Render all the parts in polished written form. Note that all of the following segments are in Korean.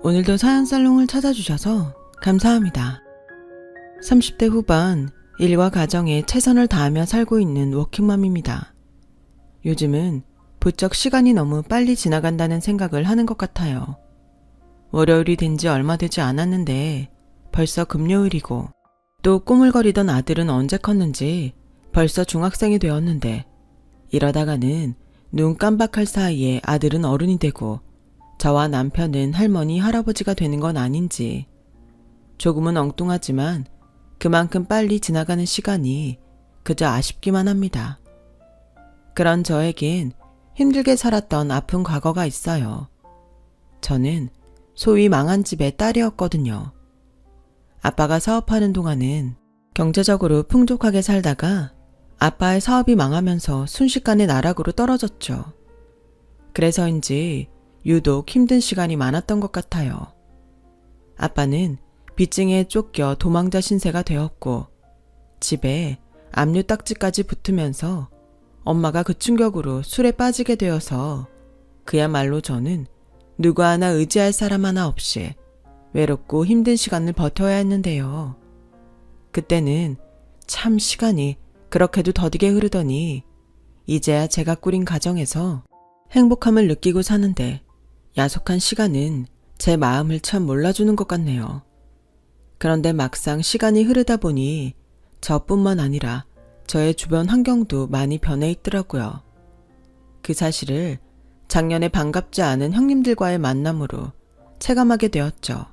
오늘도 사연살롱을 찾아주셔서 감사합니다. 30대 후반 일과 가정에 최선을 다하며 살고 있는 워킹맘입니다. 요즘은 부쩍 시간이 너무 빨리 지나간다는 생각을 하는 것 같아요. 월요일이 된 지 얼마 되지 않았는데 벌써 금요일이고, 또 꾸물거리던 아들은 언제 컸는지 벌써 중학생이 되었는데, 이러다가는 눈 깜박할 사이에 아들은 어른이 되고 저와 남편은 할머니, 할아버지가 되는 건 아닌지, 조금은 엉뚱하지만 그만큼 빨리 지나가는 시간이 그저 아쉽기만 합니다. 그런 저에겐 힘들게 살았던 아픈 과거가 있어요. 저는 소위 망한 집의 딸이었거든요. 아빠가 사업하는 동안은 경제적으로 풍족하게 살다가 아빠의 사업이 망하면서 순식간에 나락으로 떨어졌죠. 그래서인지 유독 힘든 시간이 많았던 것 같아요. 아빠는 빚증에 쫓겨 도망자 신세가 되었고, 집에 압류 딱지까지 붙으면서 엄마가 그 충격으로 술에 빠지게 되어서 그야말로 저는 누구 하나 의지할 사람 하나 없이 외롭고 힘든 시간을 버텨야 했는데요. 그때는 참 시간이 그렇게도 더디게 흐르더니 이제야 제가 꾸린 가정에서 행복함을 느끼고 사는데 야속한 시간은 제 마음을 참 몰라주는 것 같네요. 그런데 막상 시간이 흐르다 보니 저뿐만 아니라 저의 주변 환경도 많이 변해 있더라고요. 그 사실을 작년에 반갑지 않은 형님들과의 만남으로 체감하게 되었죠.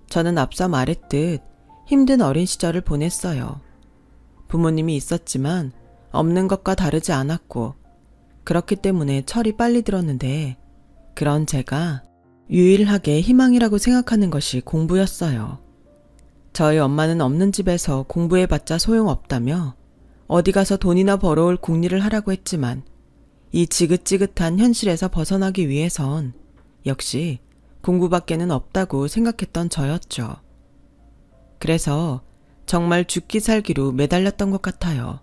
저는 앞서 말했듯 힘든 어린 시절을 보냈어요. 부모님이 있었지만 없는 것과 다르지 않았고, 그렇기 때문에 철이 빨리 들었는데, 그런 제가 유일하게 희망이라고 생각하는 것이 공부였어요. 저희 엄마는 없는 집에서 공부해봤자 소용없다며 어디 가서 돈이나 벌어올 궁리를 하라고 했지만, 이 지긋지긋한 현실에서 벗어나기 위해선 역시 공부밖에는 없다고 생각했던 저였죠. 그래서 정말 죽기 살기로 매달렸던 것 같아요.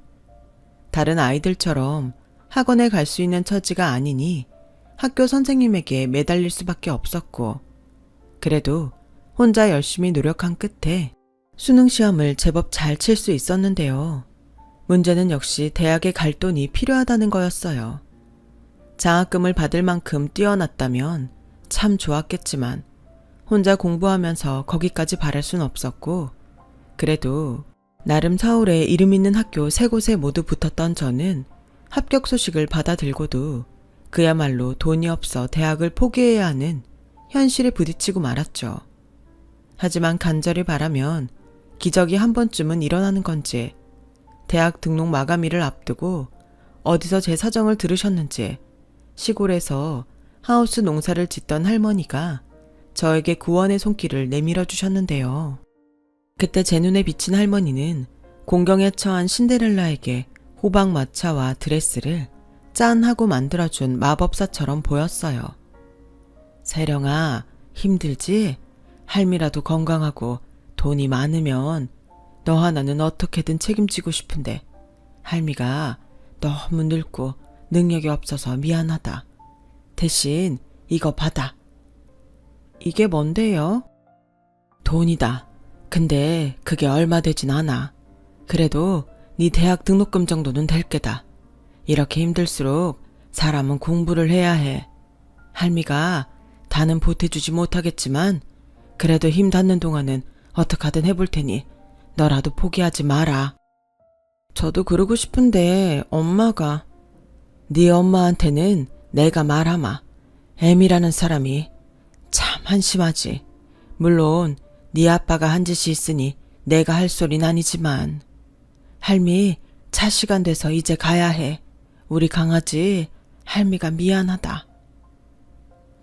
다른 아이들처럼 학원에 갈 수 있는 처지가 아니니 학교 선생님에게 매달릴 수밖에 없었고, 그래도 혼자 열심히 노력한 끝에 수능 시험을 제법 잘 칠 수 있었는데요. 문제는 역시 대학에 갈 돈이 필요하다는 거였어요. 장학금을 받을 만큼 뛰어났다면 참 좋았겠지만 혼자 공부하면서 거기까지 바랄 순 없었고, 그래도 나름 서울에 이름 있는 학교 3곳에 모두 붙었던 저는 합격 소식을 받아들고도 그야말로 돈이 없어 대학을 포기해야 하는 현실에 부딪히고 말았죠. 하지만 간절히 바라면 기적이 한 번쯤은 일어나는 건지, 대학 등록 마감일을 앞두고 어디서 제 사정을 들으셨는지 시골에서 하우스 농사를 짓던 할머니가 저에게 구원의 손길을 내밀어 주셨는데요. 그때 제 눈에 비친 할머니는 공경에 처한 신데렐라에게 호박 마차와 드레스를 짠 하고 만들어준 마법사처럼 보였어요. 세령아, 힘들지? 할미라도 건강하고 돈이 많으면 너 하나는 어떻게든 책임지고 싶은데 할미가 너무 늙고 능력이 없어서 미안하다. 대신 이거 받아. 이게 뭔데요? 돈이다. 근데 그게 얼마 되진 않아. 그래도 네 대학 등록금 정도는 될 게다. 이렇게 힘들수록 사람은 공부를 해야 해. 할미가 다는 보태주지 못하겠지만 그래도 힘 닿는 동안은 어떡하든 해볼 테니 너라도 포기하지 마라. 저도 그러고 싶은데 엄마가. 네 엄마한테는 내가 말하마. 애미라는 사람이 참 한심하지. 물론 네 아빠가 한 짓이 있으니 내가 할 소린 아니지만. 할미 차 시간 돼서 이제 가야 해. 우리 강아지 할미가 미안하다.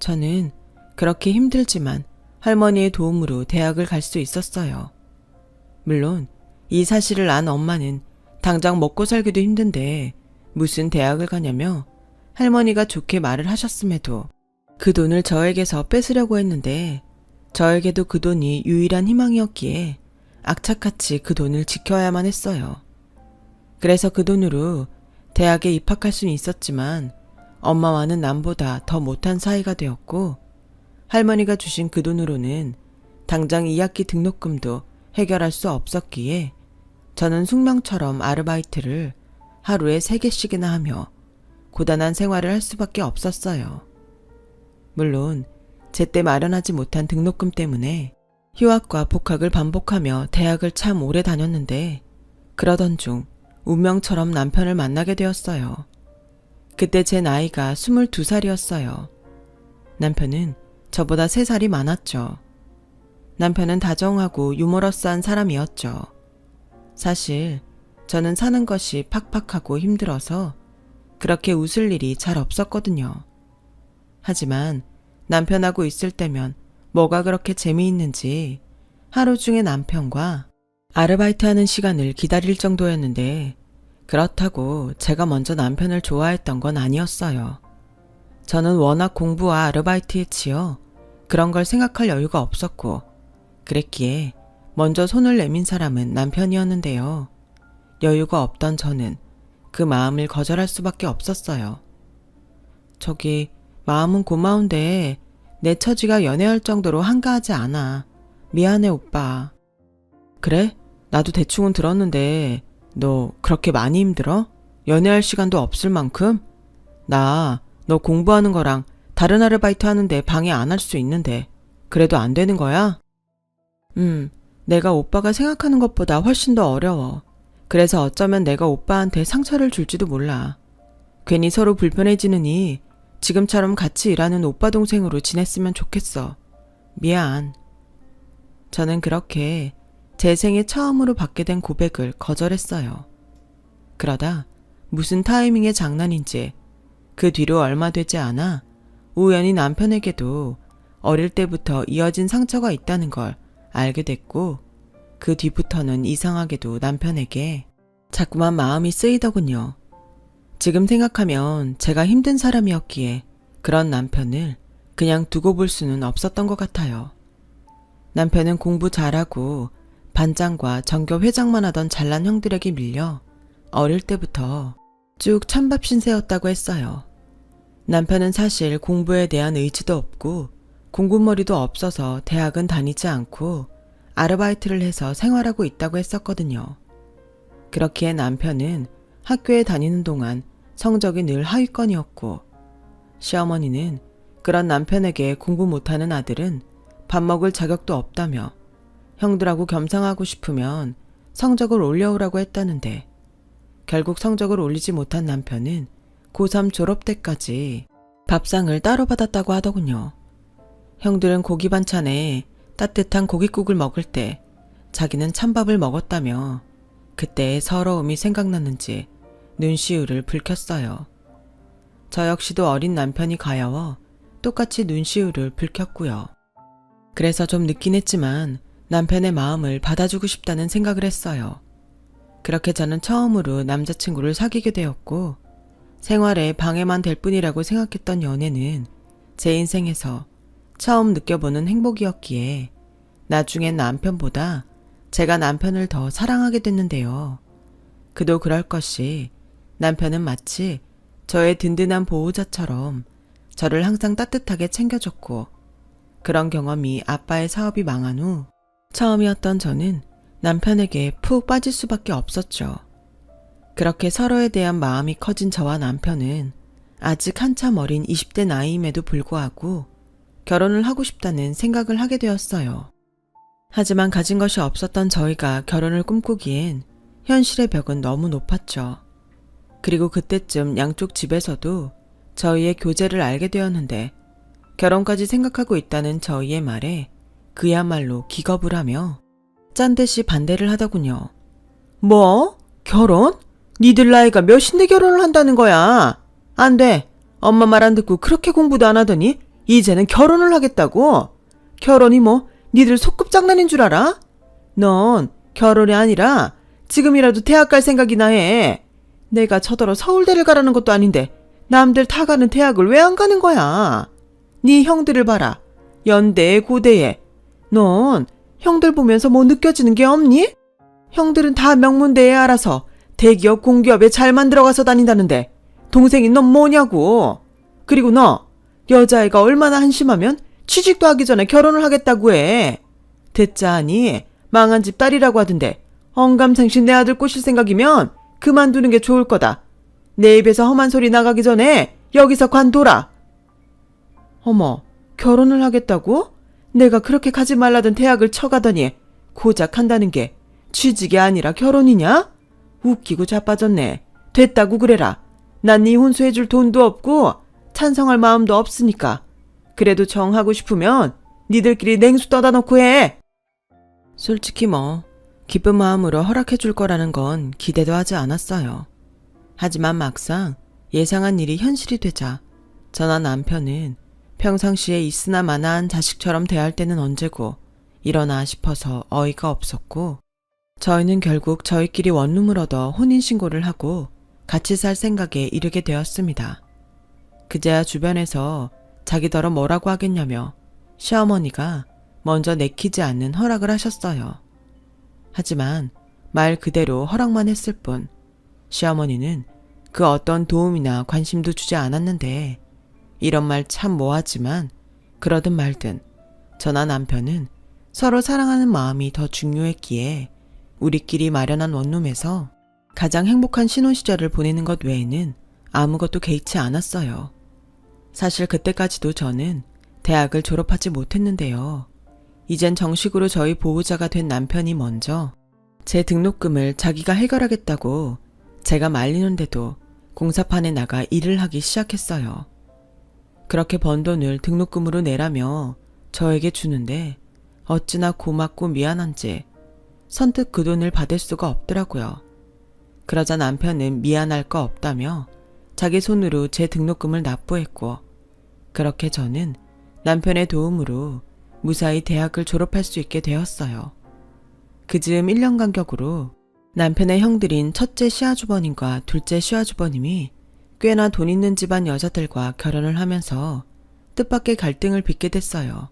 저는 그렇게 힘들지만 할머니의 도움으로 대학을 갈 수 있었어요. 물론 이 사실을 안 엄마는 당장 먹고 살기도 힘든데 무슨 대학을 가냐며 할머니가 좋게 말을 하셨음에도 그 돈을 저에게서 뺏으려고 했는데, 저에게도 그 돈이 유일한 희망이었기에 악착같이 그 돈을 지켜야만 했어요. 그래서 그 돈으로 대학에 입학할 수는 있었지만 엄마와는 남보다 더 못한 사이가 되었고, 할머니가 주신 그 돈으로는 당장 2학기 등록금도 해결할 수 없었기에 저는 숙명처럼 아르바이트를 하루에 3개씩이나 하며 고단한 생활을 할 수밖에 없었어요. 물론 제때 마련하지 못한 등록금 때문에 휴학과 복학을 반복하며 대학을 참 오래 다녔는데 그러던 중 운명처럼 남편을 만나게 되었어요. 그때 제 나이가 22살이었어요. 남편은 저보다 3살이 많았죠. 남편은 다정하고 유머러스한 사람이었죠. 사실 저는 사는 것이 팍팍하고 힘들어서 그렇게 웃을 일이 잘 없었거든요. 하지만 남편하고 있을 때면 뭐가 그렇게 재미있는지 하루 중에 남편과 아르바이트하는 시간을 기다릴 정도였는데 그렇다고 제가 먼저 남편을 좋아했던 건 아니었어요. 저는 워낙 공부와 아르바이트에 치여 그런 걸 생각할 여유가 없었고 그랬기에 먼저 손을 내민 사람은 남편이었는데요. 여유가 없던 저는 그 마음을 거절할 수밖에 없었어요. 저기 마음은 고마운데 내 처지가 연애할 정도로 한가하지 않아. 미안해 오빠. 그래? 나도 대충은 들었는데 너 그렇게 많이 힘들어? 연애할 시간도 없을 만큼? 나 너 공부하는 거랑 다른 아르바이트 하는데 방해 안 할 수 있는데 그래도 안 되는 거야? 내가 오빠가 생각하는 것보다 훨씬 더 어려워. 그래서 어쩌면 내가 오빠한테 상처를 줄지도 몰라. 괜히 서로 불편해지느니 지금처럼 같이 일하는 오빠 동생으로 지냈으면 좋겠어. 미안. 저는 그렇게 제 생에 처음으로 받게 된 고백을 거절했어요. 그러다 무슨 타이밍의 장난인지 그 뒤로 얼마 되지 않아 우연히 남편에게도 어릴 때부터 이어진 상처가 있다는 걸 알게 됐고 그 뒤부터는 이상하게도 남편에게 자꾸만 마음이 쓰이더군요. 지금 생각하면 제가 힘든 사람이었기에 그런 남편을 그냥 두고 볼 수는 없었던 것 같아요. 남편은 공부 잘하고 반장과 전교 회장만 하던 잘난 형들에게 밀려 어릴 때부터 쭉 찬밥 신세였다고 했어요. 남편은 사실 공부에 대한 의지도 없고 공부머리도 없어서 대학은 다니지 않고 아르바이트를 해서 생활하고 있다고 했었거든요. 그렇기에 남편은 학교에 다니는 동안 성적이 늘 하위권이었고 시어머니는 그런 남편에게 공부 못하는 아들은 밥 먹을 자격도 없다며 형들하고 겸상하고 싶으면 성적을 올려오라고 했다는데 결국 성적을 올리지 못한 남편은 고3 졸업 때까지 밥상을 따로 받았다고 하더군요. 형들은 고기 반찬에 따뜻한 고깃국을 먹을 때 자기는 찬밥을 먹었다며 그때의 서러움이 생각났는지 눈시울을 붉혔어요. 저 역시도 어린 남편이 가여워 똑같이 눈시울을 붉혔고요. 그래서 좀 늦긴 했지만 남편의 마음을 받아주고 싶다는 생각을 했어요. 그렇게 저는 처음으로 남자친구를 사귀게 되었고 생활에 방해만 될 뿐이라고 생각했던 연애는 제 인생에서 처음 느껴보는 행복이었기에 나중엔 남편보다 제가 남편을 더 사랑하게 됐는데요. 그도 그럴 것이 남편은 마치 저의 든든한 보호자처럼 저를 항상 따뜻하게 챙겨줬고 그런 경험이 아빠의 사업이 망한 후 처음이었던 저는 남편에게 푹 빠질 수밖에 없었죠. 그렇게 서로에 대한 마음이 커진 저와 남편은 아직 한참 어린 20대 나이임에도 불구하고 결혼을 하고 싶다는 생각을 하게 되었어요. 하지만 가진 것이 없었던 저희가 결혼을 꿈꾸기엔 현실의 벽은 너무 높았죠. 그리고 그때쯤 양쪽 집에서도 저희의 교제를 알게 되었는데 결혼까지 생각하고 있다는 저희의 말에 그야말로 기겁을 하며 짠 듯이 반대를 하더군요. 뭐? 결혼? 니들 나이가 몇인데 결혼을 한다는 거야? 안 돼. 엄마 말 안 듣고 그렇게 공부도 안 하더니 이제는 결혼을 하겠다고? 결혼이 뭐 니들 소꿉장난인 줄 알아? 넌 결혼이 아니라 지금이라도 대학 갈 생각이나 해. 내가 저더러 서울대를 가라는 것도 아닌데 남들 다 가는 대학을 왜 안 가는 거야? 네 형들을 봐라. 연대에 고대에. 넌 형들 보면서 뭐 느껴지는 게 없니? 형들은 다 명문대에 알아서 대기업 공기업에 잘만 들어가서 다닌다는데 동생이 넌 뭐냐고. 그리고 너 여자애가 얼마나 한심하면 취직도 하기 전에 결혼을 하겠다고 해. 듣자 하니 망한 집 딸이라고 하던데 언감생심 내 아들 꼬실 생각이면 그만두는 게 좋을 거다. 내 입에서 험한 소리 나가기 전에 여기서 관둬라. 어머, 결혼을 하겠다고? 내가 그렇게 가지 말라던 대학을 쳐가더니 고작 한다는 게 취직이 아니라 결혼이냐? 웃기고 자빠졌네. 됐다고 그래라. 난 네 혼수해줄 돈도 없고 찬성할 마음도 없으니까. 그래도 정하고 싶으면 니들끼리 냉수 떠다 놓고 해. 솔직히 기쁜 마음으로 허락해줄 거라는 건 기대도 하지 않았어요. 하지만 막상 예상한 일이 현실이 되자 저나 남편은 평상시에 있으나 마나한 자식처럼 대할 때는 언제고 이러나 싶어서 어이가 없었고, 저희는 결국 저희끼리 원룸을 얻어 혼인신고를 하고 같이 살 생각에 이르게 되었습니다. 그제야 주변에서 자기더러 뭐라고 하겠냐며 시어머니가 먼저 내키지 않는 허락을 하셨어요. 하지만 말 그대로 허락만 했을 뿐 시어머니는 그 어떤 도움이나 관심도 주지 않았는데, 이런 말 참 뭐하지만 그러든 말든 저나 남편은 서로 사랑하는 마음이 더 중요했기에 우리끼리 마련한 원룸에서 가장 행복한 신혼 시절을 보내는 것 외에는 아무것도 개의치 않았어요. 사실 그때까지도 저는 대학을 졸업하지 못했는데요. 이젠 정식으로 저희 보호자가 된 남편이 먼저 제 등록금을 자기가 해결하겠다고 제가 말리는데도 공사판에 나가 일을 하기 시작했어요. 그렇게 번 돈을 등록금으로 내라며 저에게 주는데 어찌나 고맙고 미안한지 선뜻 그 돈을 받을 수가 없더라고요. 그러자 남편은 미안할 거 없다며 자기 손으로 제 등록금을 납부했고, 그렇게 저는 남편의 도움으로 무사히 대학을 졸업할 수 있게 되었어요. 그 즈음 1년 간격으로 남편의 형들인 첫째 시아주버님과 둘째 시아주버님이 꽤나 돈 있는 집안 여자들과 결혼을 하면서 뜻밖의 갈등을 빚게 됐어요.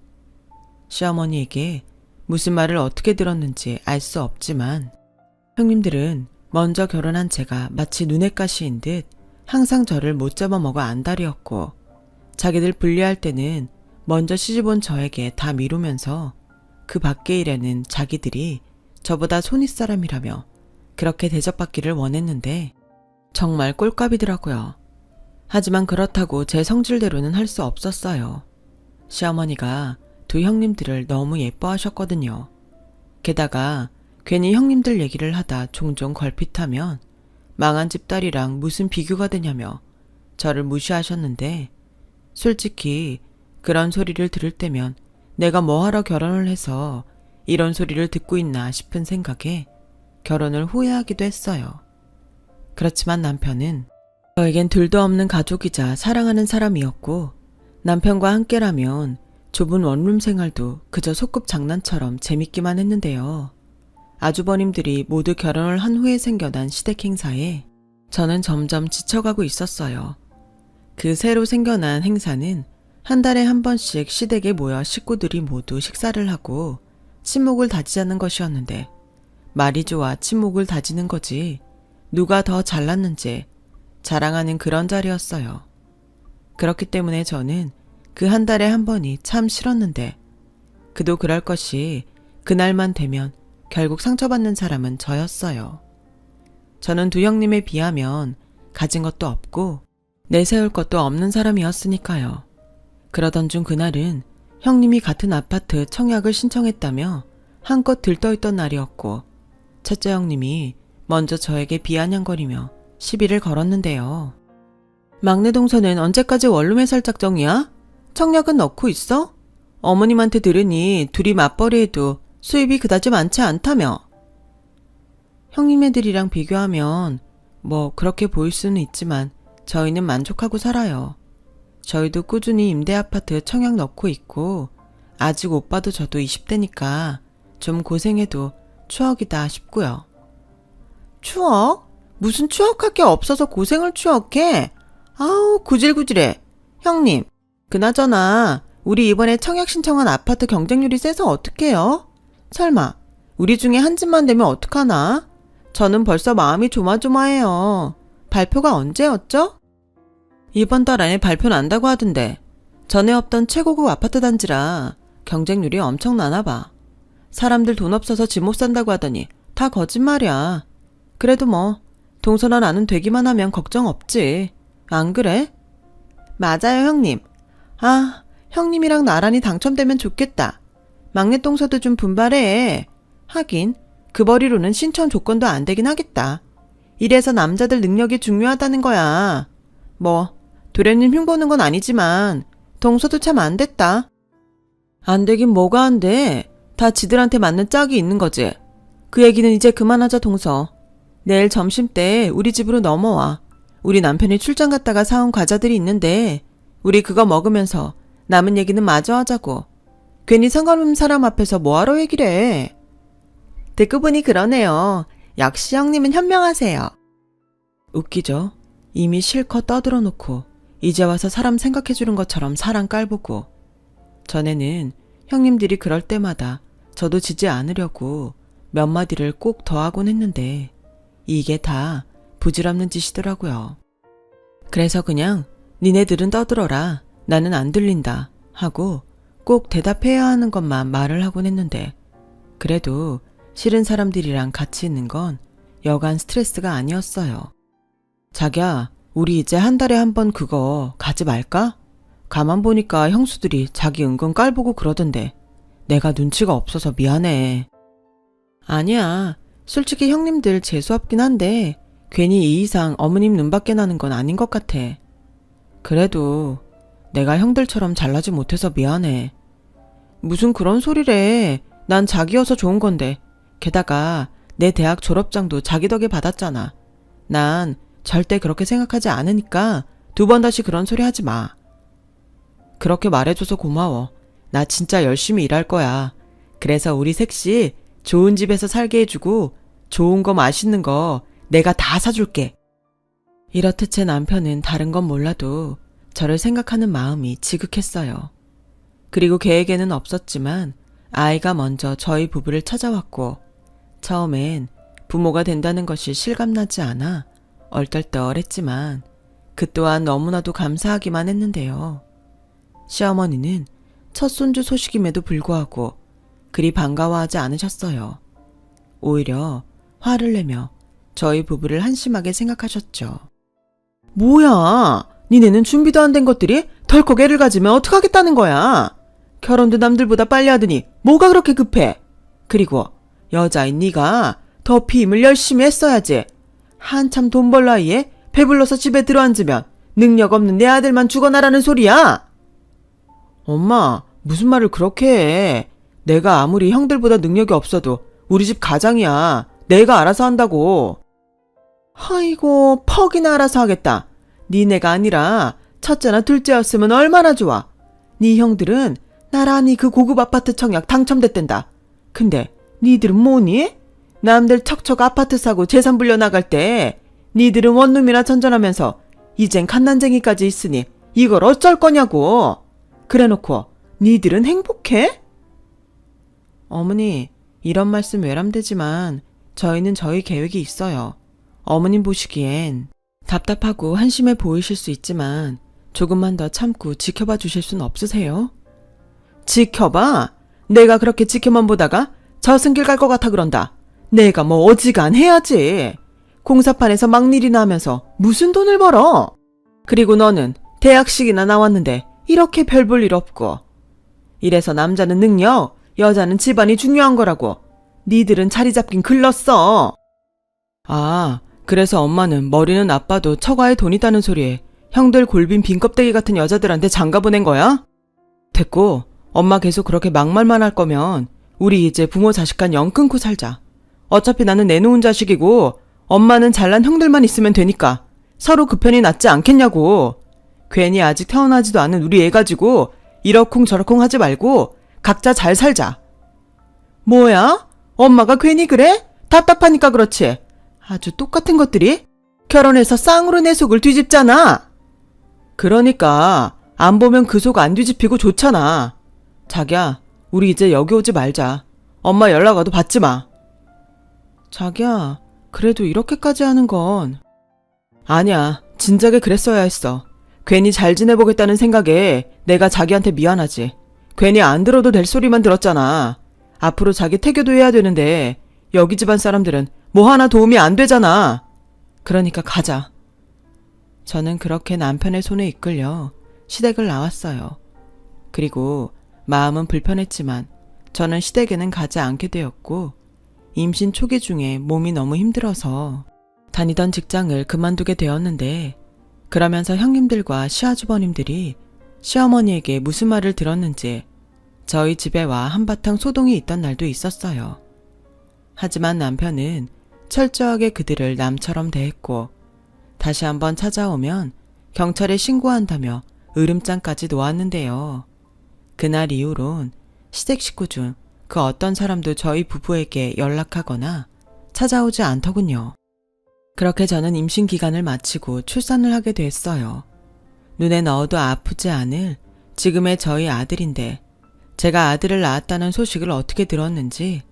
시어머니에게 무슨 말을 어떻게 들었는지 알 수 없지만 형님들은 먼저 결혼한 제가 마치 눈엣 가시인 듯 항상 저를 못 잡아먹어 안달이었고, 자기들 분리할 때는 먼저 시집온 저에게 다 미루면서 그 밖의 일에는 자기들이 저보다 손윗사람이라며 그렇게 대접받기를 원했는데 정말 꼴값이더라고요. 하지만 그렇다고 제 성질대로는 할 수 없었어요. 시어머니가 두 형님들을 너무 예뻐하셨거든요. 게다가 괜히 형님들 얘기를 하다 종종 걸핏하면 망한 집 딸이랑 무슨 비교가 되냐며 저를 무시하셨는데, 솔직히 그런 소리를 들을 때면 내가 뭐하러 결혼을 해서 이런 소리를 듣고 있나 싶은 생각에 결혼을 후회하기도 했어요. 그렇지만 남편은 저에겐 둘도 없는 가족이자 사랑하는 사람이었고, 남편과 함께라면 좁은 원룸 생활도 그저 소꿉장난처럼 재밌기만 했는데요. 아주버님들이 모두 결혼을 한 후에 생겨난 시댁 행사에 저는 점점 지쳐가고 있었어요. 그 새로 생겨난 행사는 한 달에 한 번씩 시댁에 모여 식구들이 모두 식사를 하고 친목을 다지자는 것이었는데, 말이 좋아 친목을 다지는 거지 누가 더 잘났는지 자랑하는 그런 자리였어요. 그렇기 때문에 저는 그 한 달에 한 번이 참 싫었는데, 그도 그럴 것이 그날만 되면 결국 상처받는 사람은 저였어요. 저는 두 형님에 비하면 가진 것도 없고 내세울 것도 없는 사람이었으니까요. 그러던 중 그날은 형님이 같은 아파트 청약을 신청했다며 한껏 들떠있던 날이었고, 첫째 형님이 먼저 저에게 비아냥거리며 시비를 걸었는데요. 막내 동서는 언제까지 원룸에 살 작정이야? 청약은 넣고 있어? 어머님한테 들으니 둘이 맞벌이해도 수입이 그다지 많지 않다며. 형님네들이랑 비교하면 뭐 그렇게 보일 수는 있지만 저희는 만족하고 살아요. 저희도 꾸준히 임대아파트 청약 넣고 있고, 아직 오빠도 저도 20대니까 좀 고생해도 추억이다 싶고요. 추억? 무슨 추억할 게 없어서 고생을 추억해? 아우 구질구질해. 형님, 그나저나 우리 이번에 청약 신청한 아파트 경쟁률이 세서 어떡해요? 설마 우리 중에 한 집만 되면 어떡하나? 저는 벌써 마음이 조마조마해요. 발표가 언제였죠? 이번 달 안에 발표 난다고 하던데 전에 없던 최고급 아파트 단지라 경쟁률이 엄청나나 봐. 사람들 돈 없어서 집 못 산다고 하더니 다 거짓말이야. 그래도 뭐 동서나 나는 되기만 하면 걱정 없지. 안 그래? 맞아요, 형님. 아, 형님이랑 나란히 당첨되면 좋겠다. 막내 동서도 좀 분발해. 하긴 그 벌이로는 신청 조건도 안 되긴 하겠다. 이래서 남자들 능력이 중요하다는 거야. 뭐 도련님 흉보는 건 아니지만 동서도 참 안 됐다. 안 되긴 뭐가 안 돼. 다 지들한테 맞는 짝이 있는 거지. 그 얘기는 이제 그만하자, 동서. 내일 점심때 우리 집으로 넘어와. 우리 남편이 출장 갔다가 사온 과자들이 있는데 우리 그거 먹으면서 남은 얘기는 마저 하자고. 괜히 상관없는 사람 앞에서 뭐하러 얘기를 해. 듣고 보니 그러네요. 역시 형님은 현명하세요. 웃기죠? 이미 실컷 떠들어 놓고 이제 와서 사람 생각해주는 것처럼 사람 깔보고. 전에는 형님들이 그럴 때마다 저도 지지 않으려고 몇 마디를 꼭 더하곤 했는데 이게 다 부질없는 짓이더라고요. 그래서 그냥 니네들은 떠들어라. 나는 안 들린다 하고 꼭 대답해야 하는 것만 말을 하곤 했는데 그래도 싫은 사람들이랑 같이 있는 건 여간 스트레스가 아니었어요. 자기야, 우리 이제 한 달에 한 번 그거 가지 말까? 가만 보니까 형수들이 자기 은근 깔보고 그러던데 내가 눈치가 없어서 미안해. 아니야. 솔직히 형님들 재수없긴 한데 괜히 이 이상 어머님 눈밖에 나는 건 아닌 것 같아. 그래도 내가 형들처럼 잘나지 못해서 미안해. 무슨 그런 소리래. 난 자기여서 좋은 건데. 게다가 내 대학 졸업장도 자기 덕에 받았잖아. 난 절대 그렇게 생각하지 않으니까 2번 다시 그런 소리 하지 마. 그렇게 말해줘서 고마워. 나 진짜 열심히 일할 거야. 그래서 우리 셋이 좋은 집에서 살게 해주고 좋은 거 맛있는 거 내가 다 사줄게. 이렇듯 제 남편은 다른 건 몰라도 저를 생각하는 마음이 지극했어요. 그리고 계획에는 없었지만 아이가 먼저 저희 부부를 찾아왔고 처음엔 부모가 된다는 것이 실감나지 않아 얼떨떨했지만 그 또한 너무나도 감사하기만 했는데요. 시어머니는 첫 손주 소식임에도 불구하고 그리 반가워하지 않으셨어요. 오히려 화를 내며 저희 부부를 한심하게 생각하셨죠. 뭐야, 니네는 준비도 안 된 것들이 덜컥 애를 가지면 어떡하겠다는 거야. 결혼도 남들보다 빨리 하더니 뭐가 그렇게 급해. 그리고 여자인 네가 더 피임을 열심히 했어야지. 한참 돈 벌 나이에 배불러서 집에 들어앉으면 능력 없는 내 아들만 죽어나라는 소리야. 엄마, 무슨 말을 그렇게 해. 내가 아무리 형들보다 능력이 없어도 우리 집 가장이야. 내가 알아서 한다고. 아이고, 퍽이나 알아서 하겠다. 니네가 아니라 첫째나 둘째였으면 얼마나 좋아. 네 형들은 나란히 그 고급 아파트 청약 당첨됐댄다. 근데 니들은 뭐니? 남들 척척 아파트 사고 재산 불려나갈 때 니들은 원룸이나 전전하면서 이젠 갓난쟁이까지 있으니 이걸 어쩔 거냐고. 그래놓고 니들은 행복해? 어머니, 이런 말씀 외람되지만 저희는 저희 계획이 있어요. 어머님 보시기엔 답답하고 한심해 보이실 수 있지만 조금만 더 참고 지켜봐 주실 순 없으세요? 지켜봐? 내가 그렇게 지켜만 보다가 저승길 갈 것 같아 그런다. 내가 뭐 어지간해야지. 공사판에서 막일이나 하면서 무슨 돈을 벌어? 그리고 너는 대학식이나 나왔는데 이렇게 별 볼 일 없고. 이래서 남자는 능력, 여자는 집안이 중요한 거라고. 니들은 자리 잡긴 글렀어. 아, 그래서 엄마는 머리는 나빠도 처가에 돈 있다는 소리에 형들 골빈 빈껍데기 같은 여자들한테 장가 보낸 거야? 됐고, 엄마 계속 그렇게 막말만 할 거면 우리 이제 부모 자식간 영 끊고 살자. 어차피 나는 내놓은 자식이고 엄마는 잘난 형들만 있으면 되니까 서로 그 편이 낫지 않겠냐고. 괜히 아직 태어나지도 않은 우리 애 가지고 이러쿵 저러쿵 하지 말고 각자 잘 살자. 뭐야? 엄마가 괜히 그래? 답답하니까 그렇지. 아주 똑같은 것들이 결혼해서 쌍으로 내 속을 뒤집잖아. 그러니까 안 보면 그 속 안 뒤집히고 좋잖아. 자기야, 우리 이제 여기 오지 말자. 엄마 연락 와도 받지 마. 자기야, 그래도 이렇게까지 하는 건. 아니야, 진작에 그랬어야 했어. 괜히 잘 지내보겠다는 생각에 내가 자기한테 미안하지. 괜히 안 들어도 될 소리만 들었잖아. 앞으로 자기 태교도 해야 되는데 여기 집안 사람들은 뭐 하나 도움이 안 되잖아. 그러니까 가자. 저는 그렇게 남편의 손에 이끌려 시댁을 나왔어요. 그리고 마음은 불편했지만 저는 시댁에는 가지 않게 되었고 임신 초기 중에 몸이 너무 힘들어서 다니던 직장을 그만두게 되었는데 그러면서 형님들과 시아주버님들이 시어머니에게 무슨 말을 들었는지 저희 집에 와 한바탕 소동이 있던 날도 있었어요. 하지만 남편은 철저하게 그들을 남처럼 대했고 다시 한번 찾아오면 경찰에 신고한다며 으름장까지 놓았는데요. 그날 이후론 시댁 식구 중 그 어떤 사람도 저희 부부에게 연락하거나 찾아오지 않더군요. 그렇게 저는 임신 기간을 마치고 출산을 하게 됐어요. 눈에 넣어도 아프지 않을 지금의 저희 아들인데 제가 아들을 낳았다는 소식을 어떻게 들었는지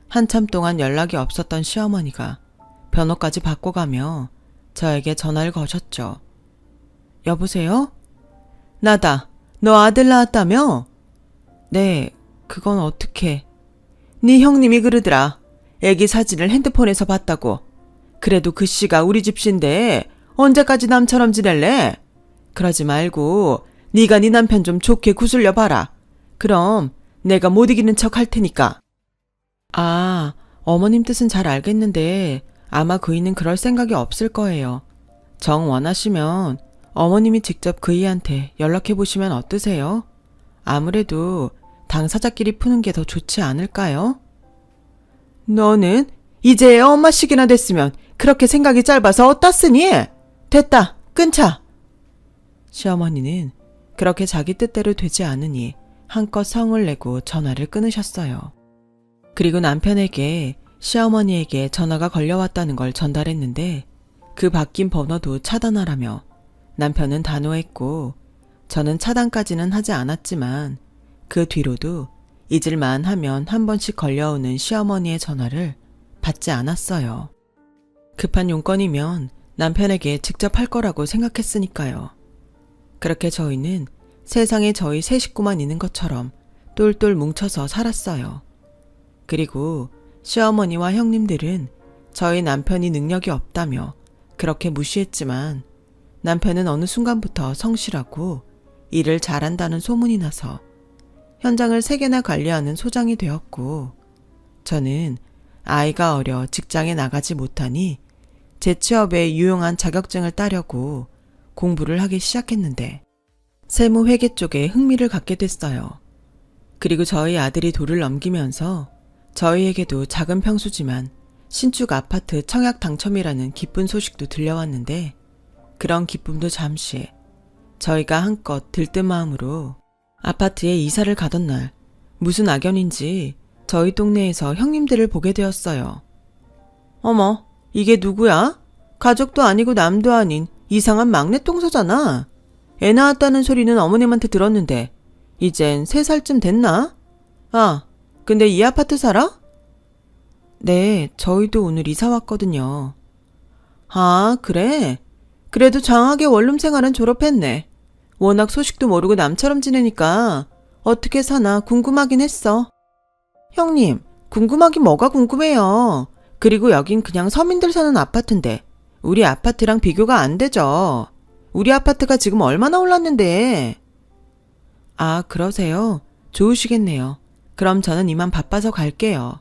한참 동안 연락이 없었던 시어머니가 번호까지 바꿔가며 저에게 전화를 거셨죠. 여보세요? 나다. 너 아들 낳았다며? 네, 그건 어떻게? 네 형님이 그러더라. 애기 사진을 핸드폰에서 봤다고. 그래도 그 씨가 우리 집신데 언제까지 남처럼 지낼래? 그러지 말고 네가 네 남편 좀 좋게 구슬려 봐라. 그럼 내가 못 이기는 척 할 테니까. 아, 어머님 뜻은 잘 알겠는데 아마 그이는 그럴 생각이 없을 거예요. 정 원하시면 어머님이 직접 그이한테 연락해 보시면 어떠세요? 아무래도 당사자끼리 푸는 게 더 좋지 않을까요? 너는 이제 엄마씩이나 됐으면 그렇게 생각이 짧아서 어따 쓰니? 됐다, 끊자. 시어머니는 그렇게 자기 뜻대로 되지 않으니 한껏 성을 내고 전화를 끊으셨어요. 그리고 남편에게 시어머니에게 전화가 걸려왔다는 걸 전달했는데 그 바뀐 번호도 차단하라며 남편은 단호했고 저는 차단까지는 하지 않았지만 그 뒤로도 잊을만 하면 한 번씩 걸려오는 시어머니의 전화를 받지 않았어요. 급한 용건이면 남편에게 직접 할 거라고 생각했으니까요. 그렇게 저희는 세상에 저희 세 식구만 있는 것처럼 똘똘 뭉쳐서 살았어요. 그리고 시어머니와 형님들은 저희 남편이 능력이 없다며 그렇게 무시했지만 남편은 어느 순간부터 성실하고 일을 잘한다는 소문이 나서 현장을 3개나 관리하는 소장이 되었고 저는 아이가 어려 직장에 나가지 못하니 재취업에 유용한 자격증을 따려고 공부를 하기 시작했는데 세무회계 쪽에 흥미를 갖게 됐어요. 그리고 저희 아들이 돌을 넘기면서 저희에게도 작은 평수지만 신축 아파트 청약 당첨이라는 기쁜 소식도 들려왔는데 그런 기쁨도 잠시 저희가 한껏 들뜬 마음으로 아파트에 이사를 가던 날 무슨 악연인지 저희 동네에서 형님들을 보게 되었어요. 어머, 이게 누구야? 가족도 아니고 남도 아닌 이상한 막내 똥소잖아. 애 낳았다는 소리는 어머님한테 들었는데 이젠 3살쯤 됐나? 아, 근데 이 아파트 살아? 네, 저희도 오늘 이사 왔거든요. 아, 그래? 그래도 장하게 원룸 생활은 졸업했네. 워낙 소식도 모르고 남처럼 지내니까 어떻게 사나 궁금하긴 했어. 형님, 궁금하긴 뭐가 궁금해요. 그리고 여긴 그냥 서민들 사는 아파트인데 우리 아파트랑 비교가 안 되죠. 우리 아파트가 지금 얼마나 올랐는데. 아, 그러세요? 좋으시겠네요. 그럼 저는 이만 바빠서 갈게요.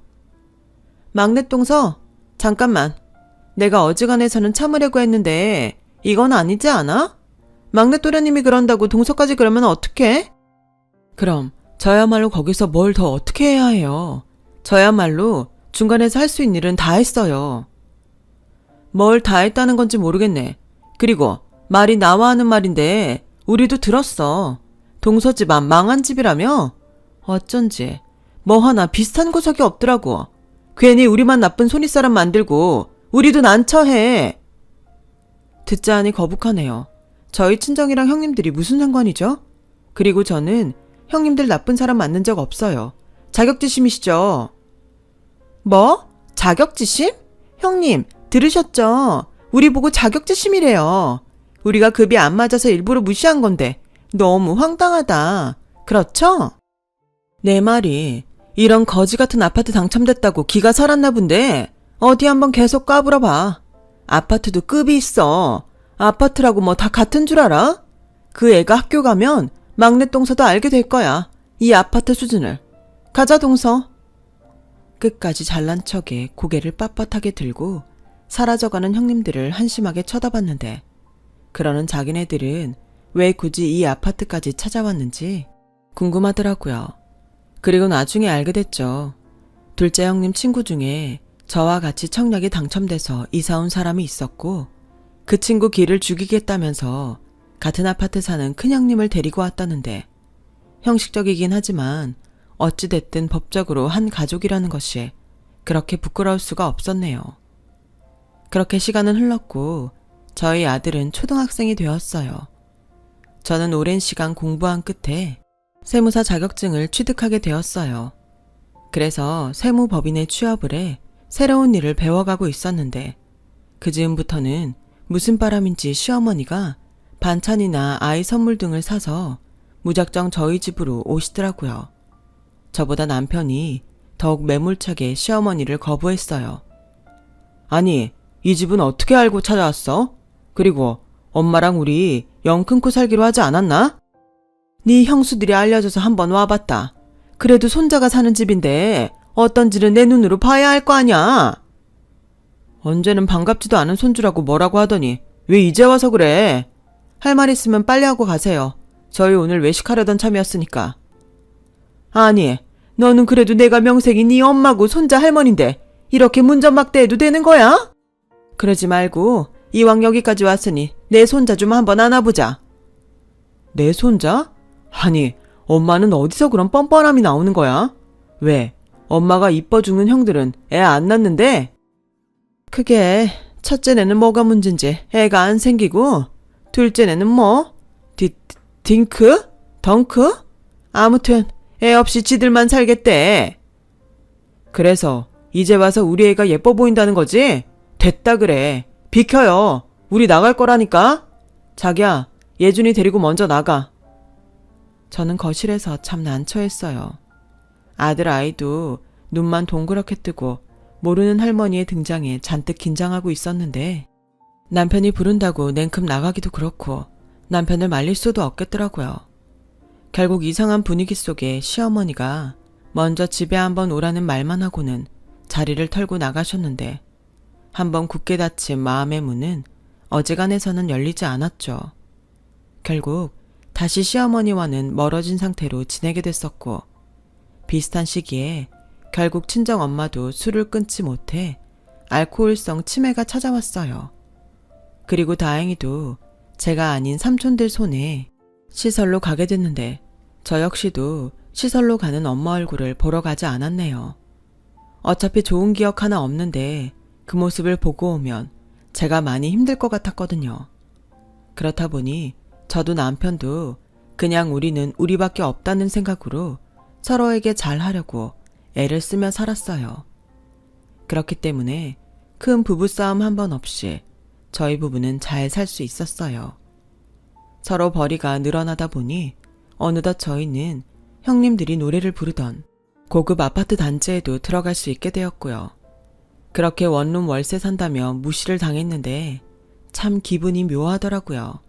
막내 똥서, 잠깐만. 내가 어지간해서는 참으려고 했는데 이건 아니지 않아? 막내 또래님이 그런다고 동서까지 그러면 어떡해? 그럼 저야말로 거기서 뭘 더 어떻게 해야 해요. 저야말로 중간에서 할 수 있는 일은 다 했어요. 뭘 다 했다는 건지 모르겠네. 그리고 말이 나와 하는 말인데 우리도 들었어. 동서 집안 망한 집이라며? 어쩐지 뭐 하나 비슷한 구석이 없더라고. 괜히 우리만 나쁜 손윗사람 만들고 우리도 난처해. 듣자 하니 거북하네요. 저희 친정이랑 형님들이 무슨 상관이죠? 그리고 저는 형님들 나쁜 사람 만난 적 없어요. 자격지심이시죠? 뭐? 자격지심? 형님, 들으셨죠? 우리 보고 자격지심이래요. 우리가 급이 안 맞아서 일부러 무시한 건데 너무 황당하다. 그렇죠? 내 말이 이런 거지 같은 아파트 당첨됐다고 기가 살았나 본데 어디 한번 계속 까불어봐. 아파트도 급이 있어. 아파트라고 뭐 다 같은 줄 알아? 그 애가 학교 가면 막내 동서도 알게 될 거야. 이 아파트 수준을. 가자 동서. 끝까지 잘난 척에 고개를 빳빳하게 들고 사라져가는 형님들을 한심하게 쳐다봤는데 그러는 자기네들은 왜 굳이 이 아파트까지 찾아왔는지 궁금하더라고요. 그리고 나중에 알게 됐죠. 둘째 형님 친구 중에 저와 같이 청약이 당첨돼서 이사 온 사람이 있었고 그 친구 길을 죽이겠다면서 같은 아파트 사는 큰형님을 데리고 왔다는데 형식적이긴 하지만 어찌됐든 법적으로 한 가족이라는 것이 그렇게 부끄러울 수가 없었네요. 그렇게 시간은 흘렀고 저희 아들은 초등학생이 되었어요. 저는 오랜 시간 공부한 끝에 세무사 자격증을 취득하게 되었어요. 그래서 세무법인에 취업을 해 새로운 일을 배워가고 있었는데 그 즈음부터는 무슨 바람인지 시어머니가 반찬이나 아이 선물 등을 사서 무작정 저희 집으로 오시더라고요. 저보다 남편이 더욱 매몰차게 시어머니를 거부했어요. 아니, 이 집은 어떻게 알고 찾아왔어? 그리고 엄마랑 우리 영 끊고 살기로 하지 않았나? 네 형수들이 알려줘서 한번 와봤다. 그래도 손자가 사는 집인데 어떤지는 내 눈으로 봐야 할 거 아냐? 언제는 반갑지도 않은 손주라고 뭐라고 하더니 왜 이제 와서 그래? 할 말 있으면 빨리 하고 가세요. 저희 오늘 외식하려던 참이었으니까. 아니, 너는 그래도 내가 명색이 네 엄마고 손자 할머니인데 이렇게 문전막대해도 되는 거야? 그러지 말고 이왕 여기까지 왔으니 내 손자 좀 한번 안아보자. 내 손자? 아니, 엄마는 어디서 그런 뻔뻔함이 나오는 거야? 왜? 엄마가 이뻐 죽는 형들은 애 안 낳는데? 그게 첫째네는 뭐가 문제인지 애가 안 생기고 둘째네는 뭐? 딩크? 덩크? 아무튼 애 없이 지들만 살겠대. 그래서 이제 와서 우리 애가 예뻐 보인다는 거지? 됐다 그래. 비켜요. 우리 나갈 거라니까. 자기야, 예준이 데리고 먼저 나가. 저는 거실에서 참 난처했어요. 아들 아이도 눈만 동그랗게 뜨고 모르는 할머니의 등장에 잔뜩 긴장하고 있었는데 남편이 부른다고 냉큼 나가기도 그렇고 남편을 말릴 수도 없겠더라고요. 결국 이상한 분위기 속에 시어머니가 먼저 집에 한번 오라는 말만 하고는 자리를 털고 나가셨는데 한번 굳게 닫힌 마음의 문은 어지간해서는 열리지 않았죠. 결국 다시 시어머니와는 멀어진 상태로 지내게 됐었고 비슷한 시기에 결국 친정엄마도 술을 끊지 못해 알코올성 치매가 찾아왔어요. 그리고 다행히도 제가 아닌 삼촌들 손에 시설로 가게 됐는데 저 역시도 시설로 가는 엄마 얼굴을 보러 가지 않았네요. 어차피 좋은 기억 하나 없는데 그 모습을 보고 오면 제가 많이 힘들 것 같았거든요. 그렇다 보니 저도 남편도 그냥 우리는 우리밖에 없다는 생각으로 서로에게 잘하려고 애를 쓰며 살았어요. 그렇기 때문에 큰 부부싸움 한 번 없이 저희 부부는 잘 살 수 있었어요. 서로 벌이가 늘어나다 보니 어느덧 저희는 형님들이 노래를 부르던 고급 아파트 단지에도 들어갈 수 있게 되었고요. 그렇게 원룸 월세 산다며 무시를 당했는데 참 기분이 묘하더라고요.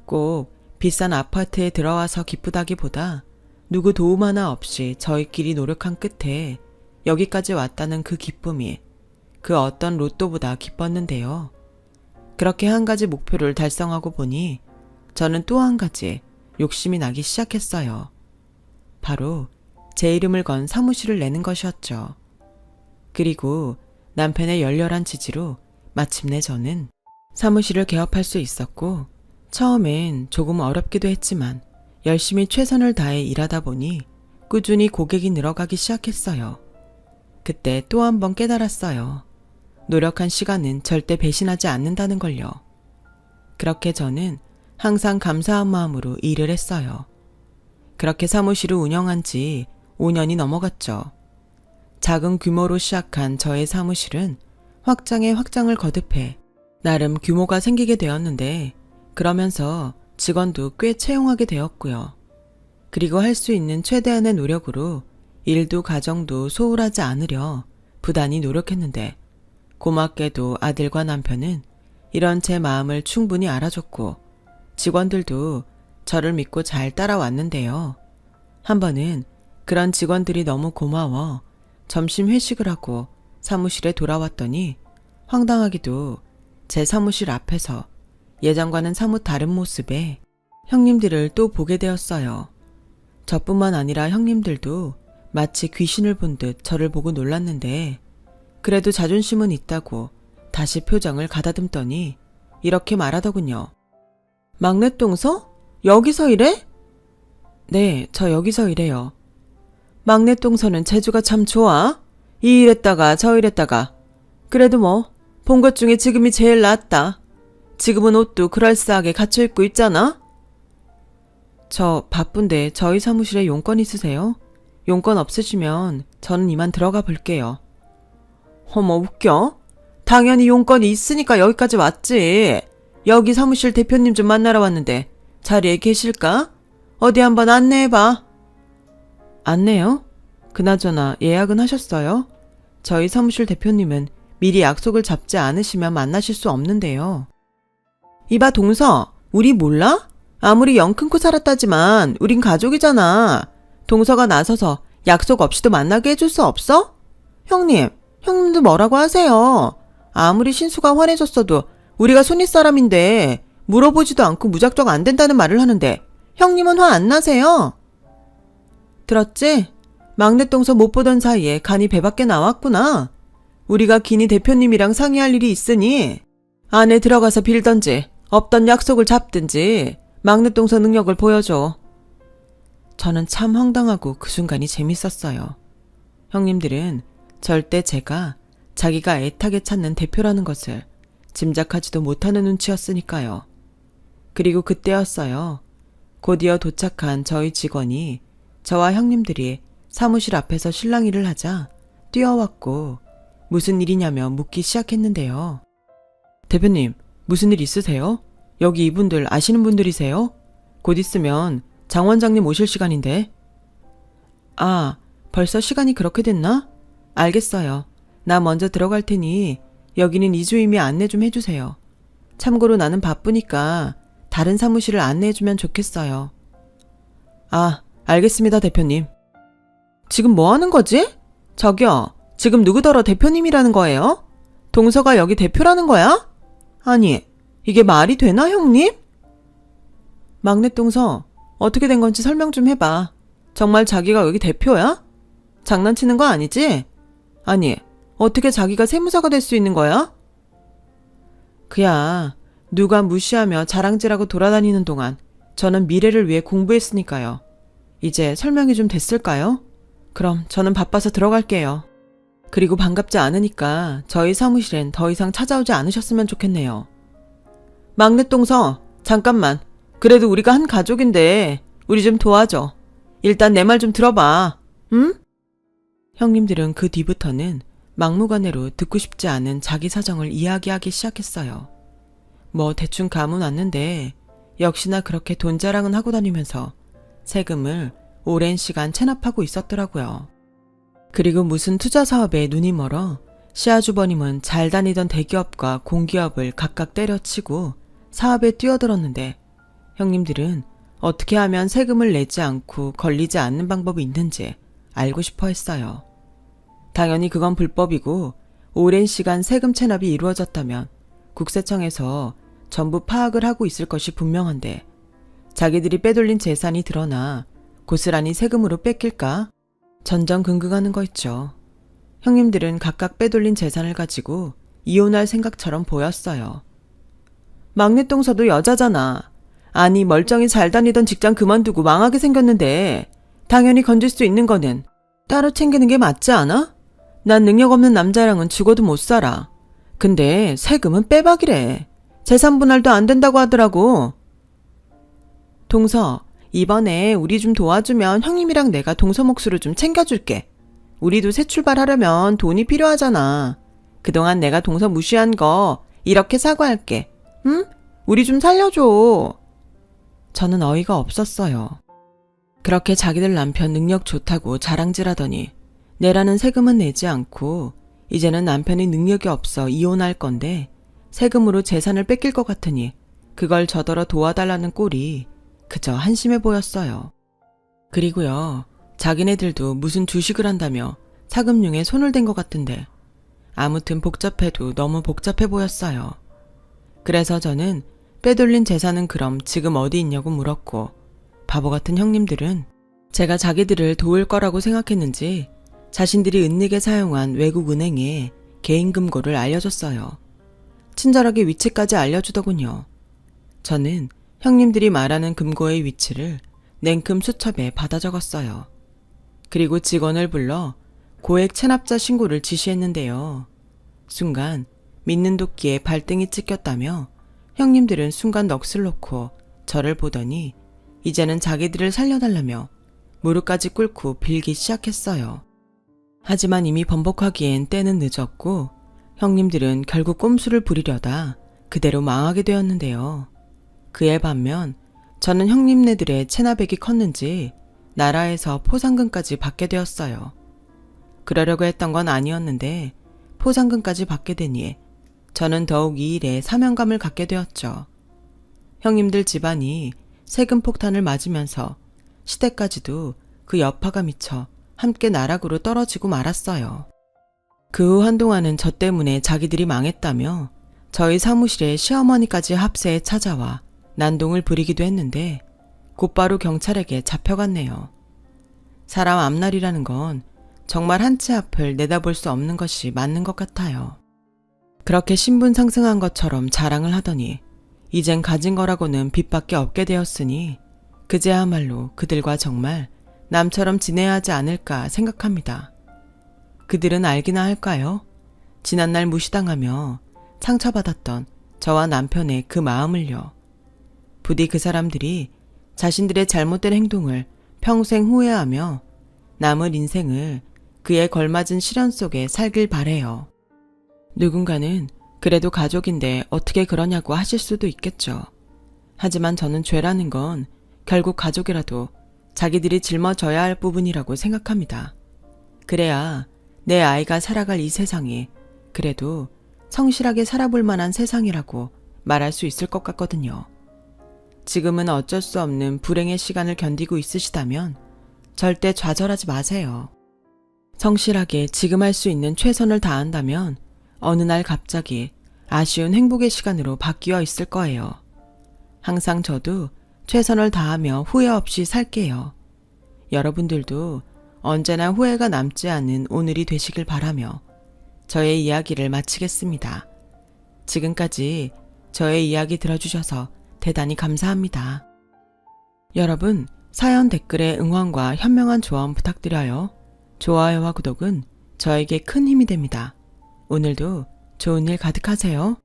꼭 비싼 아파트에 들어와서 기쁘다기보다 누구 도움 하나 없이 저희끼리 노력한 끝에 여기까지 왔다는 그 기쁨이 그 어떤 로또보다 기뻤는데요. 그렇게 한 가지 목표를 달성하고 보니 저는 또 한 가지 욕심이 나기 시작했어요. 바로 제 이름을 건 사무실을 내는 것이었죠. 그리고 남편의 열렬한 지지로 마침내 저는 사무실을 개업할 수 있었고 처음엔 조금 어렵기도 했지만 열심히 최선을 다해 일하다 보니 꾸준히 고객이 늘어가기 시작했어요. 그때 또 한 번 깨달았어요. 노력한 시간은 절대 배신하지 않는다는 걸요. 그렇게 저는 항상 감사한 마음으로 일을 했어요. 그렇게 사무실을 운영한 지 5년이 넘어갔죠. 작은 규모로 시작한 저의 사무실은 확장에 확장을 거듭해 나름 규모가 생기게 되었는데 그러면서 직원도 꽤 채용하게 되었고요. 그리고 할 수 있는 최대한의 노력으로 일도 가정도 소홀하지 않으려 부단히 노력했는데 고맙게도 아들과 남편은 이런 제 마음을 충분히 알아줬고 직원들도 저를 믿고 잘 따라왔는데요. 한 번은 그런 직원들이 너무 고마워 점심 회식을 하고 사무실에 돌아왔더니 황당하게도 제 사무실 앞에서 예전과는 사뭇 다른 모습의 형님들을 또 보게 되었어요. 저뿐만 아니라 형님들도 마치 귀신을 본 듯 저를 보고 놀랐는데 그래도 자존심은 있다고 다시 표정을 가다듬더니 이렇게 말하더군요. 막내 동서? 여기서 일해? 네, 저 여기서 일해요. 막내 동서는 재주가 참 좋아. 이 일했다가 저 일했다가. 그래도 뭐 본 것 중에 지금이 제일 낫다. 지금은 옷도 그럴싸하게 갖춰 입고 있잖아. 저 바쁜데 저희 사무실에 용건 있으세요? 용건 없으시면 저는 이만 들어가 볼게요. 어머 웃겨? 당연히 용건이 있으니까 여기까지 왔지. 여기 사무실 대표님 좀 만나러 왔는데 자리에 계실까? 어디 한번 안내해봐. 안내요? 그나저나 예약은 하셨어요? 저희 사무실 대표님은 미리 약속을 잡지 않으시면 만나실 수 없는데요. 이봐 동서, 우리 몰라? 아무리 영 큰코 살았다지만 우린 가족이잖아. 동서가 나서서 약속 없이도 만나게 해줄 수 없어? 형님도 뭐라고 하세요. 아무리 신수가 화내줬어도 우리가 손윗 사람인데 물어보지도 않고 무작정 안 된다는 말을 하는데 형님은 화 안 나세요? 들었지? 막내 동서 못 보던 사이에 간이 배 밖에 나왔구나. 우리가 기니 대표님이랑 상의할 일이 있으니 안에 들어가서 빌던지 없던 약속을 잡든지 막내 동서 능력을 보여줘. 저는 참 황당하고 그 순간이 재밌었어요. 형님들은 절대 제가 자기가 애타게 찾는 대표라는 것을 짐작하지도 못하는 눈치였으니까요. 그리고 그때였어요. 곧이어 도착한 저희 직원이 저와 형님들이 사무실 앞에서 실랑이를 하자 뛰어왔고 무슨 일이냐며 묻기 시작했는데요. 대표님, 무슨 일 있으세요? 여기 이분들 아시는 분들이세요? 곧 있으면 장 원장님 오실 시간인데. 아, 벌써 시간이 그렇게 됐나? 알겠어요. 나 먼저 들어갈 테니 여기는 이주임이 안내 좀 해주세요. 참고로 나는 바쁘니까 다른 사무실을 안내해주면 좋겠어요. 아, 알겠습니다, 대표님. 지금 뭐 하는 거지? 저기요, 지금 누구더러 대표님이라는 거예요? 동서가 여기 대표라는 거야? 아니, 이게 말이 되나, 형님? 막내 동서, 어떻게 된 건지 설명 좀 해봐. 정말 자기가 여기 대표야? 장난치는 거 아니지? 아니, 어떻게 자기가 세무사가 될 수 있는 거야? 그야, 누가 무시하며 자랑질하고 돌아다니는 동안 저는 미래를 위해 공부했으니까요. 이제 설명이 좀 됐을까요? 그럼 저는 바빠서 들어갈게요. 그리고 반갑지 않으니까 저희 사무실엔 더 이상 찾아오지 않으셨으면 좋겠네요. 막내 동서, 잠깐만. 그래도 우리가 한 가족인데 우리 좀 도와줘. 일단 내 말 좀 들어봐. 응? 형님들은 그 뒤부터는 막무가내로 듣고 싶지 않은 자기 사정을 이야기하기 시작했어요. 뭐 대충 감은 왔는데 역시나 그렇게 돈 자랑은 하고 다니면서 세금을 오랜 시간 체납하고 있었더라고요. 그리고 무슨 투자 사업에 눈이 멀어 시아주버님은 잘 다니던 대기업과 공기업을 각각 때려치고 사업에 뛰어들었는데 형님들은 어떻게 하면 세금을 내지 않고 걸리지 않는 방법이 있는지 알고 싶어 했어요. 당연히 그건 불법이고 오랜 시간 세금 체납이 이루어졌다면 국세청에서 전부 파악을 하고 있을 것이 분명한데 자기들이 빼돌린 재산이 드러나 고스란히 세금으로 뺏길까? 전전긍긍하는 거 있죠. 형님들은 각각 빼돌린 재산을 가지고 이혼할 생각처럼 보였어요. 막내 동서도 여자잖아. 아니 멀쩡히 잘 다니던 직장 그만두고 망하게 생겼는데 당연히 건질 수 있는 거는 따로 챙기는 게 맞지 않아? 난 능력 없는 남자랑은 죽어도 못 살아. 근데 세금은 빼박이래. 재산 분할도 안 된다고 하더라고. 동서, 이번에 우리 좀 도와주면 형님이랑 내가 동서 몫으로 좀 챙겨줄게. 우리도 새 출발하려면 돈이 필요하잖아. 그동안 내가 동서 무시한 거 이렇게 사과할게. 응? 우리 좀 살려줘. 저는 어이가 없었어요. 그렇게 자기들 남편 능력 좋다고 자랑질하더니 내라는 세금은 내지 않고 이제는 남편이 능력이 없어 이혼할 건데 세금으로 재산을 뺏길 것 같으니 그걸 저더러 도와달라는 꼴이 그저 한심해 보였어요. 그리고요, 자기네들도 무슨 주식을 한다며 사금융에 손을 댄 것 같은데 아무튼 복잡해도 너무 복잡해 보였어요. 그래서 저는 빼돌린 재산은 그럼 지금 어디 있냐고 물었고 바보 같은 형님들은 제가 자기들을 도울 거라고 생각했는지 자신들이 은닉에 사용한 외국 은행에 개인 금고를 알려줬어요. 친절하게 위치까지 알려주더군요. 저는 형님들이 말하는 금고의 위치를 냉큼 수첩에 받아 적었어요. 그리고 직원을 불러 고액 체납자 신고를 지시했는데요. 순간 믿는 도끼에 발등이 찍혔다며 형님들은 순간 넋을 놓고 저를 보더니 이제는 자기들을 살려달라며 무릎까지 꿇고 빌기 시작했어요. 하지만 이미 번복하기엔 때는 늦었고 형님들은 결국 꼼수를 부리려다 그대로 망하게 되었는데요. 그에 반면 저는 형님네들의 체납액이 컸는지 나라에서 포상금까지 받게 되었어요. 그러려고 했던 건 아니었는데 포상금까지 받게 되니 저는 더욱 이 일에 사명감을 갖게 되었죠. 형님들 집안이 세금 폭탄을 맞으면서 시댁까지도 그 여파가 미쳐 함께 나락으로 떨어지고 말았어요. 그 후 한동안은 저 때문에 자기들이 망했다며 저희 사무실에 시어머니까지 합세에 찾아와 난동을 부리기도 했는데 곧바로 경찰에게 잡혀갔네요. 사람 앞날이라는 건 정말 한 치 앞을 내다볼 수 없는 것이 맞는 것 같아요. 그렇게 신분 상승한 것처럼 자랑을 하더니 이젠 가진 거라고는 빚밖에 없게 되었으니 그제야말로 그들과 정말 남처럼 지내야 하지 않을까 생각합니다. 그들은 알기나 할까요? 지난날 무시당하며 상처받았던 저와 남편의 그 마음을요. 부디 그 사람들이 자신들의 잘못된 행동을 평생 후회하며 남은 인생을 그에 걸맞은 시련 속에 살길 바래요. 누군가는 그래도 가족인데 어떻게 그러냐고 하실 수도 있겠죠. 하지만 저는 죄라는 건 결국 가족이라도 자기들이 짊어져야 할 부분이라고 생각합니다. 그래야 내 아이가 살아갈 이 세상이 그래도 성실하게 살아볼 만한 세상이라고 말할 수 있을 것 같거든요. 지금은 어쩔 수 없는 불행의 시간을 견디고 있으시다면 절대 좌절하지 마세요. 성실하게 지금 할 수 있는 최선을 다한다면 어느 날 갑자기 아쉬운 행복의 시간으로 바뀌어 있을 거예요. 항상 저도 최선을 다하며 후회 없이 살게요. 여러분들도 언제나 후회가 남지 않은 오늘이 되시길 바라며 저의 이야기를 마치겠습니다. 지금까지 저의 이야기 들어주셔서 대단히 감사합니다. 여러분, 사연 댓글에 응원과 현명한 조언 부탁드려요. 좋아요와 구독은 저에게 큰 힘이 됩니다. 오늘도 좋은 일 가득하세요.